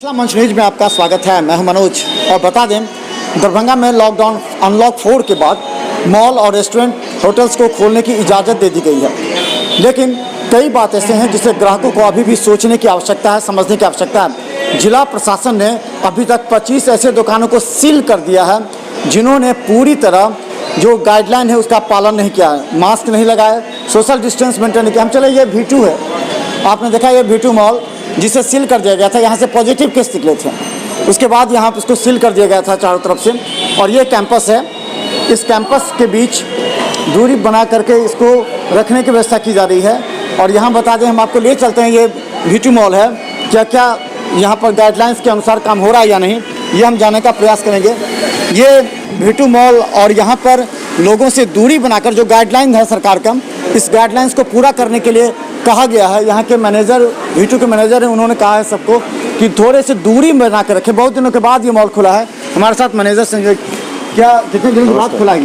मंच न्यूज में आपका स्वागत है। मैं हूं मनोज और बता दें, दरभंगा में लॉकडाउन अनलॉक 4 के बाद मॉल और रेस्टोरेंट होटल्स को खोलने की इजाज़त दे दी गई है, लेकिन कई बात ऐसे हैं जिसे ग्राहकों को अभी भी सोचने की आवश्यकता है, समझने की आवश्यकता है। जिला प्रशासन ने अभी तक 25 ऐसे दुकानों को सील कर दिया है जिन्होंने पूरी तरह जो गाइडलाइन है उसका पालन नहीं किया है, मास्क नहीं लगाए, सोशल डिस्टेंस मेंटेन नहीं किया। हम चले, ये V2 है, आपने देखा ये V2 मॉल जिसे सील कर दिया गया था, यहाँ से पॉजिटिव केस निकले थे, उसके बाद यहाँ पर इसको सील कर दिया गया था चारों तरफ से। और ये कैंपस है, इस कैंपस के बीच दूरी बना करके इसको रखने की व्यवस्था की जा रही है। और यहाँ बता दें, हम आपको ले चलते हैं, ये V2 मॉल है, क्या क्या यहाँ पर गाइडलाइंस के अनुसार काम हो रहा है या नहीं, ये हम जानने का प्रयास करेंगे। ये V2 मॉल और यहाँ पर लोगों से दूरी बनाकर जो गाइडलाइन है सरकार का, इस गाइडलाइंस को पूरा करने के लिए कहा गया है। यहाँ के मैनेजर, V2 के मैनेजर हैं, उन्होंने कहा है सबको कि थोड़े से दूरी बना कर रखें। बहुत दिनों के बाद ये मॉल खुला है। हमारे साथ मैनेजर संजय, क्या कितने दिनों के बाद खुला है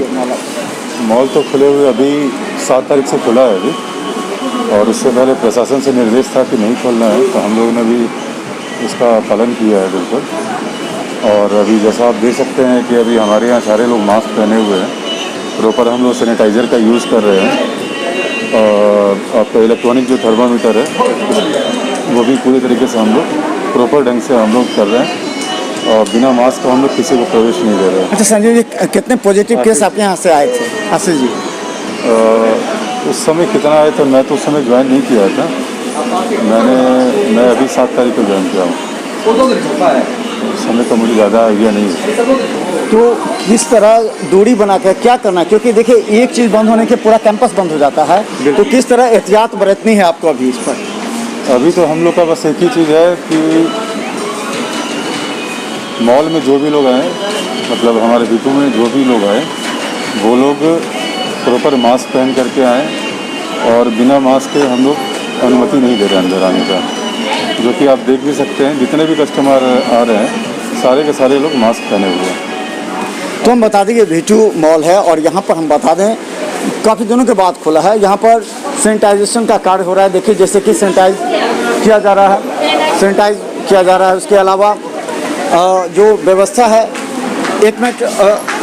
मॉल? तो खुले हुए अभी 7 तारीख से खुला है अभी, और उससे पहले प्रशासन से निर्देश था कि नहीं खोलना है, तो हम लोगों ने भी उसका पालन किया है बिल्कुल। और अभी जैसा आप देख सकते हैं कि अभी हमारे यहाँ सारे लोग मास्क पहने हुए हैं, प्रॉपर हम लोग सैनिटाइज़र का यूज़ कर रहे हैं। आपका इलेक्ट्रॉनिक जो थर्मामीटर है वो भी पूरी तरीके से हम लोग प्रॉपर ढंग से हम लोग कर रहे हैं, और बिना मास्क का हम लोग किसी को प्रवेश नहीं दे रहे हैं। अच्छा संजय जी, कितने पॉजिटिव केस आपके यहाँ से आए थे? आशीष जी, उस समय कितना आए थे? मैं तो उस समय ज्वाइन नहीं किया था, मैं अभी 7 तारीख को ज्वाइन किया हूँ। उस समय तो मुझे ज़्यादा आइडिया नहीं है। तो किस तरह दूरी बनाकर क्या करना है, क्योंकि देखिए एक चीज़ बंद होने के पूरा कैंपस बंद हो जाता है, तो किस तरह एहतियात बरतनी है आपको अभी इस पर? अभी तो हम लोग का बस एक ही चीज़ है कि मॉल में जो भी लोग आए, मतलब हमारे V2 में जो भी लोग आए, वो लोग प्रॉपर मास्क पहन करके आए, और बिना मास्क के हम लोग अनुमति नहीं दे रहे अंदर आने का, जो कि आप देख भी सकते हैं। जितने भी कस्टमर आ रहे हैं सारे के सारे लोग मास्क पहने हुए हैं। तो हम बता दें कि V2 मॉल है, और यहाँ पर हम बता दें काफ़ी दिनों के बाद खुला है। यहाँ पर सैनिटाइजेशन का कार्य हो रहा है। देखिए जैसे कि सैनिटाइज किया जा रहा है, उसके अलावा जो व्यवस्था है। एक मिनट,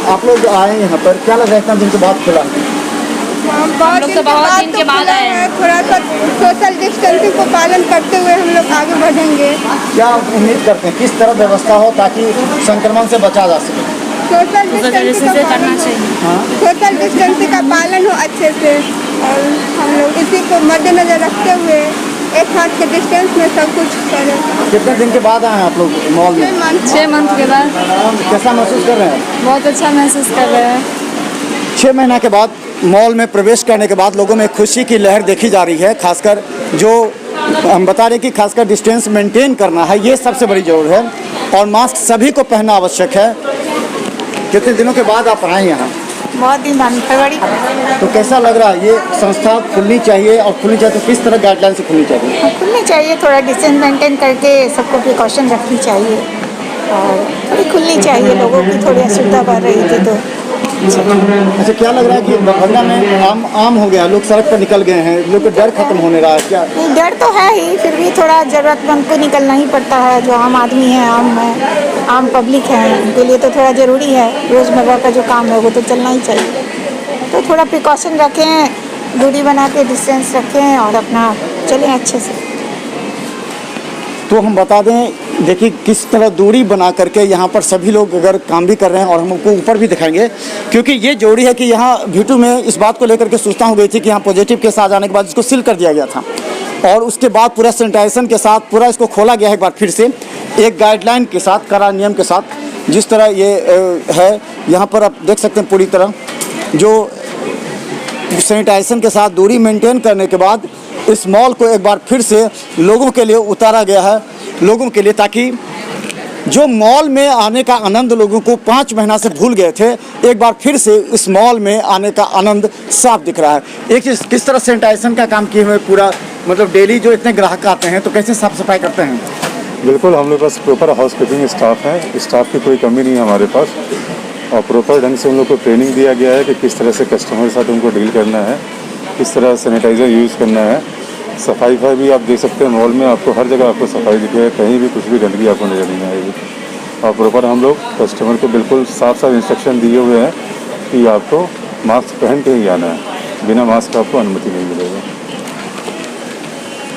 आप लोग आए यहाँ पर, क्या लग रहा है इतना दिन के बाद खुला? हम लोग तो बहुत दिन के बाद आए हैं। थोड़ा सा सोशल डिस्टेंसिंग को पालन करते हुए हम लोग आगे बढ़ेंगे। क्या उम्मीद करते हैं किस तरह व्यवस्था हो ताकि संक्रमण से बचा जा सके? सोशल डिस्टेंसिंग करना चाहिए। सोशल डिस्टेंसिंग का पालन हो अच्छे से, और हम लोग इसी को मद्देनजर रखते हुए एक हाथ के डिस्टेंस में सब कुछ करें। कितने दिन के बाद आए हैं आप लोग मॉल में? 6 मंथ के बाद। कैसा महसूस कर रहे हैं? बहुत अच्छा महसूस कर रहे हैं। 6 महीना के बाद मॉल में प्रवेश करने के बाद लोगों में खुशी की लहर देखी जा रही है। खासकर जो हम बता रहे हैं कि खासकर डिस्टेंस मेंटेन करना है, ये सबसे बड़ी जरूरत है, और मास्क सभी को पहनना आवश्यक है। कितने दिनों के बाद आप आए यहाँ? बहुत दिन बाद, फरवरी। तो कैसा लग रहा है? ये संस्था खुलनी चाहिए, और खुलनी चाहिए तो किस तरह गाइडलाइन से खुलनी चाहिए? खुलनी चाहिए, थोड़ा डिस्टेंस मेंटेन करके सबको प्रिकॉशन रखनी चाहिए, और थोड़ी खुलनी चाहिए। लोगों की थोड़ी असुविधा बढ़ रही थी तो। अच्छा, क्या लग रहा है कि दरभंगा में आम हो गया, लोग सड़क पर निकल गए हैं, लोग का डर खत्म होने रहा है क्या? डर तो है ही, फिर भी थोड़ा ज़रूरतमंद को निकलना ही पड़ता है। जो आम आदमी है, आम पब्लिक है, उनके लिए तो थोड़ा ज़रूरी है। रोज़मर्रा का जो काम है वो तो चलना ही चाहिए। तो थोड़ा प्रिकॉशन रखें, दूरी बना के डिस्टेंस रखें, और अपना चलें अच्छे से। तो हम बता दें, देखिए किस तरह दूरी बना करके यहाँ पर सभी लोग अगर काम भी कर रहे हैं, और हम उनको ऊपर भी दिखाएंगे, क्योंकि ये जरूरी है कि यहाँ V2 में इस बात को लेकर के सूचना हो गई थी कि यहाँ पॉजिटिव केस आ जाने के बाद इसको सील कर दिया गया था, और उसके बाद पूरा सैनिटाइजेशन के साथ पूरा इसको खोला गया है एक बार फिर से, एक गाइडलाइन के साथ, कड़ा नियम के साथ। जिस तरह ये है यहाँ पर आप देख सकते हैं, पूरी तरह जो सैनिटाइजेशन के साथ दूरी मेंटेन करने के बाद इस मॉल को एक बार फिर से लोगों के लिए उतारा गया है, लोगों के लिए, ताकि जो मॉल में आने का आनंद लोगों को 5 महीना से भूल गए थे, एक बार फिर से इस मॉल में आने का आनंद साफ दिख रहा है। एक चीज़, किस तरह सैनिटाइजेशन का काम किए हुए पूरा, मतलब डेली जो इतने ग्राहक आते हैं तो कैसे साफ सफाई करते हैं? बिल्कुल, हम लोग पास प्रॉपर हाउस कीपिंग स्टाफ है, स्टाफ की कोई कमी नहीं है हमारे पास, और प्रॉपर ढंग से उन लोग को ट्रेनिंग दिया गया है कि किस तरह से कस्टमर के साथ उनको डील करना है, किस तरह सैनिटाइज़र यूज़ करना है। सफाई भी आप देख सकते हैं मॉल में, आपको हर जगह आपको सफाई दिखेगी, कहीं भी कुछ भी गंदगी आपको नज़र नहीं आएगी। और प्रॉपर हम लोग कस्टमर को बिल्कुल साफ इंस्ट्रक्शन दिए हुए हैं कि आपको मास्क पहन के ही आना है, बिना मास्क का आपको अनुमति नहीं मिलेगी।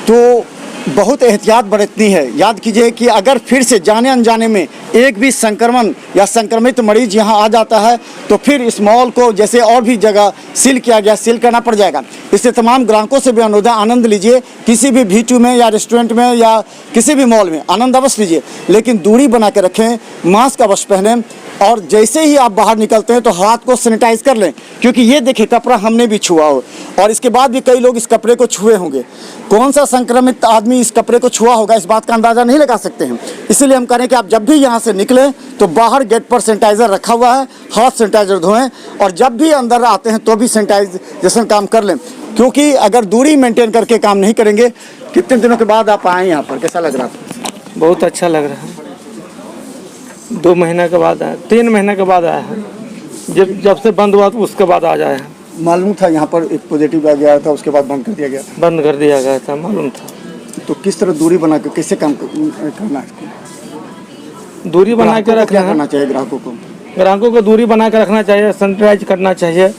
तो बहुत एहतियात बरतनी है। याद कीजिए कि अगर फिर से जाने अनजाने में एक भी संक्रमण या संक्रमित मरीज यहाँ आ जाता है तो फिर इस मॉल को जैसे और भी जगह सील किया गया, सील करना पड़ जाएगा। इससे तमाम ग्राहकों से भी अनुरोध है, आनंद लीजिए, किसी भी V2 में या रेस्टोरेंट में या किसी भी मॉल में आनंद अवश्य लीजिए, लेकिन दूरी बना के रखें, मास्क अवश्य पहनें और जैसे ही आप बाहर निकलते हैं तो हाथ को सैनिटाइज कर लें, क्योंकि ये देखिए कपड़ा हमने भी छुआ हो और इसके बाद भी कई लोग इस कपड़े को छुए होंगे। कौन सा संक्रमित आदमी इस कपड़े को छुआ होगा इस बात का अंदाज़ा नहीं लगा सकते हैं। इसीलिए हम कह रहे हैं कि आप जब भी यहाँ से निकलें तो बाहर गेट पर सैनिटाइज़र रखा हुआ है, हाथ सैनिटाइजर धोएं और जब भी अंदर आते हैं तो भी सैनिटाइजेशन काम कर लें, क्योंकि अगर दूरी मेंटेन करके काम नहीं करेंगे। कितने दिनों के बाद आप आए यहाँ पर, कैसा लग रहा था? बहुत अच्छा लग रहा है। 2 महीने के बाद आया, 3 महीने के बाद आया है। जब से बंद हुआ तो उसके बाद आ जाए। मालूम था यहाँ पर एक पॉजिटिव आ गया था, उसके बाद बंद कर दिया गया था। बंद कर दिया गया था, मालूम था। तो किस तरह दूरी बना के कैसे काम करना है? दूरी बना के रखना करना चाहिए ग्राहकों को दूरी बना के रखना चाहिए, सैनिटाइज करना चाहिए,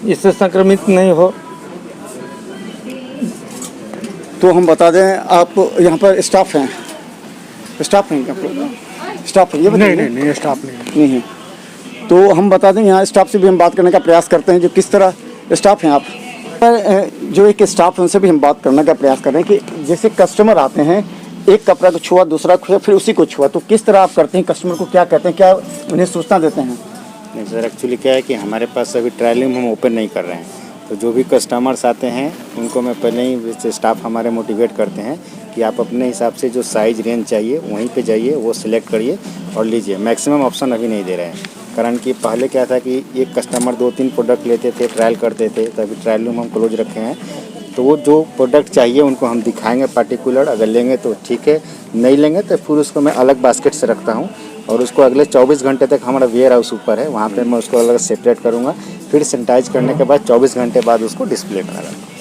इससे संक्रमित नहीं हो। तो हम बता दें, आप यहाँ पर स्टाफ हैं स्टाफ है ये नहीं स्टाफ नहीं है। तो हम बता दें यहाँ स्टाफ से भी हम बात करने का प्रयास करते हैं, जो किस तरह स्टाफ हैं आप पर, जो एक स्टाफ है उनसे भी हम बात करने का प्रयास कर रहे हैं कि जैसे कस्टमर आते हैं, एक कपड़ा को छुआ, दूसरा छुआ, फिर उसी को छुआ, तो किस तरह आप करते हैं? कस्टमर को क्या कहते हैं, क्या उन्हें सूचना देते हैं? नहीं सर, एक्चुअली क्या है कि हमारे पास अभी ट्रायल रूम हम ओपन नहीं कर रहे हैं, तो जो भी कस्टमर्स आते हैं उनको मैं पहले ही स्टाफ हमारे मोटिवेट करते हैं कि आप अपने हिसाब से जो साइज रेंज चाहिए वहीं पे जाइए, वो सिलेक्ट करिए और लीजिए। मैक्सिमम ऑप्शन अभी नहीं दे रहे हैं, कारण कि पहले क्या था कि एक कस्टमर 2-3 प्रोडक्ट लेते थे, ट्रायल करते थे, तो अभी ट्रायल रूम हम क्लोज रखे हैं। तो वो जो प्रोडक्ट चाहिए उनको हम दिखाएंगे पार्टिकुलर, अगर लेंगे तो ठीक है, नहीं लेंगे तो फिर उसको मैं अलग बास्केट से रखता हूँ और उसको अगले 24 घंटे तक हमारा वेयर हाउस ऊपर है, वहाँ पे मैं उसको अलग सेपरेट करूँगा, फिर सैनिटाइज करने के बाद 24 घंटे बाद उसको डिस्प्ले करेंगे।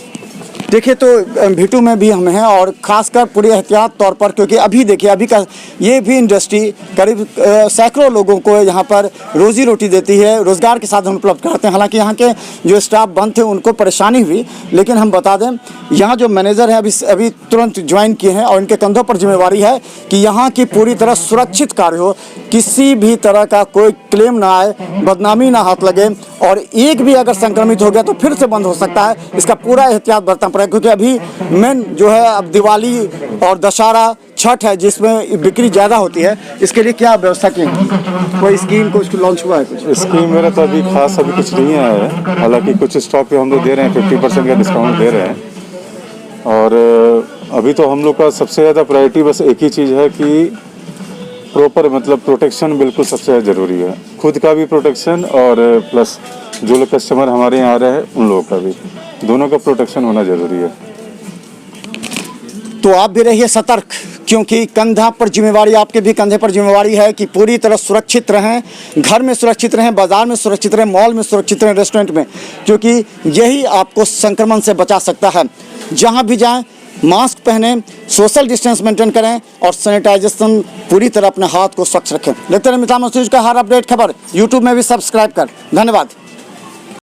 देखिए तो V2 में भी हम हैं और ख़ासकर पूरी एहतियात तौर पर, क्योंकि अभी देखिए अभी का ये भी इंडस्ट्री करीब सैकड़ों लोगों को यहाँ पर रोज़ी रोटी देती है, रोज़गार के साधन उपलब्ध कराते हैं। हालांकि यहाँ के जो स्टाफ बंद थे उनको परेशानी हुई, लेकिन हम बता दें यहाँ जो मैनेजर हैं अभी तुरंत ज्वाइन किए हैं और इनके कंधों पर जिम्मेवारी है कि यहाँ की पूरी तरह सुरक्षित कार्य हो, किसी भी तरह का कोई क्लेम ना आए, बदनामी ना हाथ लगे और एक भी अगर संक्रमित हो गया तो फिर से बंद हो सकता है। इसका पूरा एहतियात बरतना पड़ेगा, क्योंकि अभी मेन जो है अब दिवाली और दशहरा छठ है जिसमें बिक्री ज़्यादा होती है। इसके लिए क्या व्यवस्था की है? कोई स्कीम कुछ लॉन्च हुआ है? कुछ स्कीम मेरा तो अभी खास अभी कुछ नहीं आया है, हालांकि कुछ स्टॉक पे हम लोग दे रहे हैं, 50% का डिस्काउंट दे रहे हैं। और अभी तो हम लोग का सबसे ज़्यादा प्रायोरिटी बस एक ही चीज़ है कि प्रॉपर मतलब प्रोटेक्शन बिल्कुल सबसे ज़्यादा ज़रूरी है, खुद का भी प्रोटेक्शन और प्लस जो लोग कस्टमर हमारे यहाँ आ रहे हैं उन लोगों का भी, दोनों का प्रोटेक्शन होना ज़रूरी है। तो आप भी रहिए सतर्क, क्योंकि कंधा पर जिम्मेवारी, आपके भी कंधे पर जिम्मेवारी है कि पूरी तरह सुरक्षित रहें, घर में सुरक्षित रहें, बाजार में सुरक्षित रहें, मॉल में सुरक्षित रहें, रेस्टोरेंट में, क्योंकि यही आपको संक्रमण से बचा सकता है। जहां भी जाएं मास्क पहनें, सोशल डिस्टेंस मेंटेन करें और सैनिटाइजेशन पूरी तरह अपने हाथ को स्वच्छ रखें। देखते रहें मिथिला न्यूज़ का हर अपडेट खबर यूट्यूब में भी सब्सक्राइब कर। धन्यवाद।